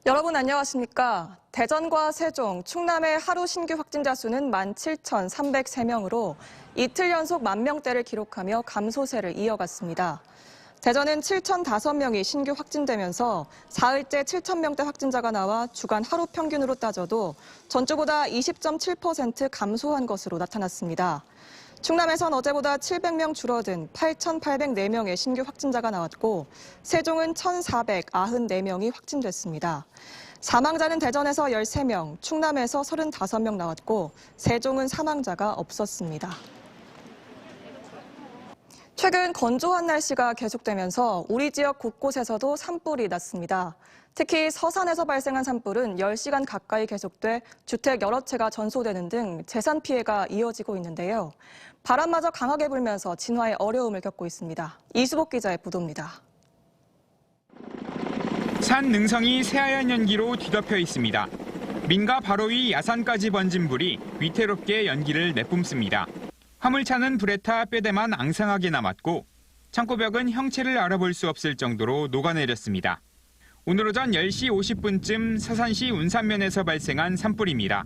여러분 안녕하십니까? 대전과 세종, 충남의 하루 신규 확진자 수는 17,303명으로 이틀 연속 10,000명대를 기록하며 감소세를 이어갔습니다. 대전은 7,005명이 신규 확진되면서 사흘째 7,000명대 확진자가 나와 주간 하루 평균으로 따져도 전주보다 20.7% 감소한 것으로 나타났습니다. 충남에선 어제보다 700명 줄어든 8,804명의 신규 확진자가 나왔고 세종은 1,494명이 확진됐습니다. 사망자는 대전에서 13명, 충남에서 35명 나왔고 세종은 사망자가 없었습니다. 최근 건조한 날씨가 계속되면서 우리 지역 곳곳에서도 산불이 났습니다. 특히 서산에서 발생한 산불은 10시간 가까이 계속돼 주택 여러 채가 전소되는 등 재산 피해가 이어지고 있는데요. 바람마저 강하게 불면서 진화에 어려움을 겪고 있습니다. 이수복 기자의 보도입니다. 산 능성이 새하얀 연기로 뒤덮여 있습니다. 민가 바로 위 야산까지 번진 불이 위태롭게 연기를 내뿜습니다. 화물차는 불에 타 뼈대만 앙상하게 남았고 창고벽은 형체를 알아볼 수 없을 정도로 녹아내렸습니다. 오늘 오전 10시 50분쯤 서산시 운산면에서 발생한 산불입니다.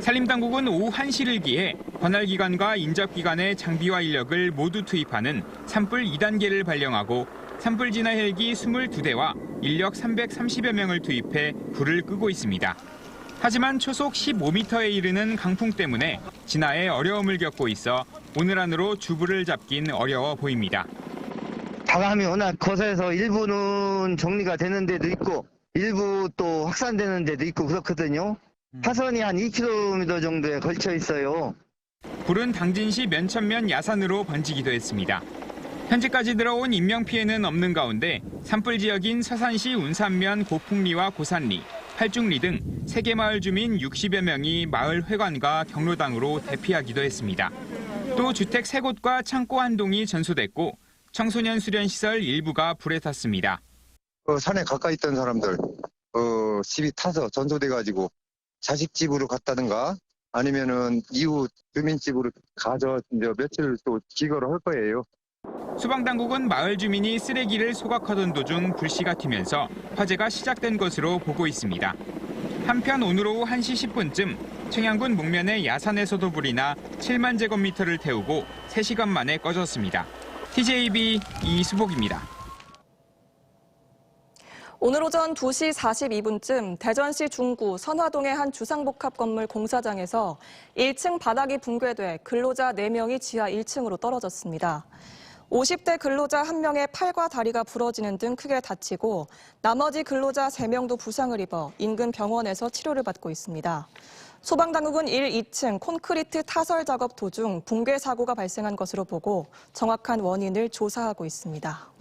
산림당국은 오후 1시를 기해 관할기관과 인접기관의 장비와 인력을 모두 투입하는 산불 2단계를 발령하고 산불 진화 헬기 22대와 인력 330여 명을 투입해 불을 끄고 있습니다. 하지만 초속 15m에 이르는 강풍 때문에 진화에 어려움을 겪고 있어 오늘 안으로 주불을 잡긴 어려워 보입니다. 바람이 워낙 거세서 일부는 정리가 되는 데도 있고 일부 또 확산되는 데도 있고 그렇거든요. 파선이 한 2km 정도에 걸쳐 있어요. 불은 당진시 면천면 야산으로 번지기도 했습니다. 현재까지 들어온 인명피해는 없는 가운데 산불 지역인 서산시 운산면 고풍리와 고산리, 팔중리 등 3개 마을 주민 60여 명이 마을 회관과 경로당으로 대피하기도 했습니다. 또 주택 3곳과 창고 1동이 전소됐고 청소년 수련시설 일부가 불에 탔습니다. 산에 가까이 있던 사람들 집이 타서 전소돼가지고 자식 집으로 갔다든가 아니면은 이웃 주민집으로 가서 이제 며칠 또 기거를 할 거예요. 소방당국은 마을 주민이 쓰레기를 소각하던 도중 불씨가 튀면서 화재가 시작된 것으로 보고 있습니다. 한편 오늘 오후 1시 10분쯤 청양군 목면의 야산에서도 불이 나 7만 제곱미터를 태우고 3시간 만에 꺼졌습니다. TJB 이수복입니다. 오늘 오전 2시 42분쯤 대전시 중구 선화동의 한 주상복합 건물 공사장에서 1층 바닥이 붕괴돼 근로자 4명이 지하 1층으로 떨어졌습니다. 50대 근로자 1명의 팔과 다리가 부러지는 등 크게 다치고 나머지 근로자 3명도 부상을 입어 인근 병원에서 치료를 받고 있습니다. 소방당국은 1, 2층 콘크리트 타설 작업 도중 붕괴 사고가 발생한 것으로 보고 정확한 원인을 조사하고 있습니다.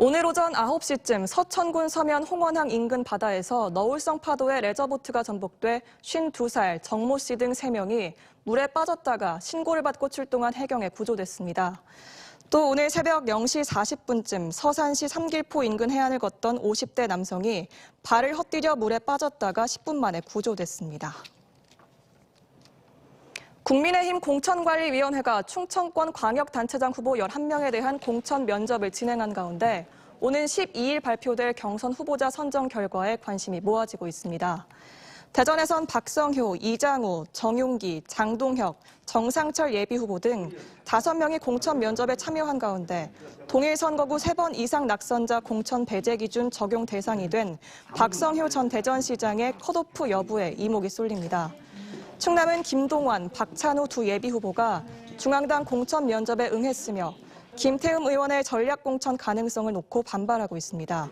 오늘 오전 9시쯤 서천군 서면 홍원항 인근 바다에서 너울성 파도에 레저보트가 전복돼 52살 정모 씨 등 3명이 물에 빠졌다가 신고를 받고 출동한 해경에 구조됐습니다. 또 오늘 새벽 0시 40분쯤 서산시 삼길포 인근 해안을 걷던 50대 남성이 발을 헛디뎌 물에 빠졌다가 10분 만에 구조됐습니다. 국민의힘 공천관리위원회가 충청권 광역단체장 후보 11명에 대한 공천 면접을 진행한 가운데 오는 12일 발표될 경선 후보자 선정 결과에 관심이 모아지고 있습니다. 대전에선 박성효, 이장우, 정용기, 장동혁, 정상철 예비후보 등 5명이 공천 면접에 참여한 가운데 동일 선거구 3번 이상 낙선자 공천 배제 기준 적용 대상이 된 박성효 전 대전시장의 컷오프 여부에 이목이 쏠립니다. 충남은 김동완, 박찬호 두 예비후보가 중앙당 공천 면접에 응했으며 김태흠 의원의 전략공천 가능성을 놓고 반발하고 있습니다.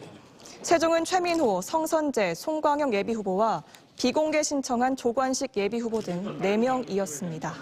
세종은 최민호, 성선재, 송광영 예비후보와 비공개 신청한 조관식 예비후보 등 4명이었습니다.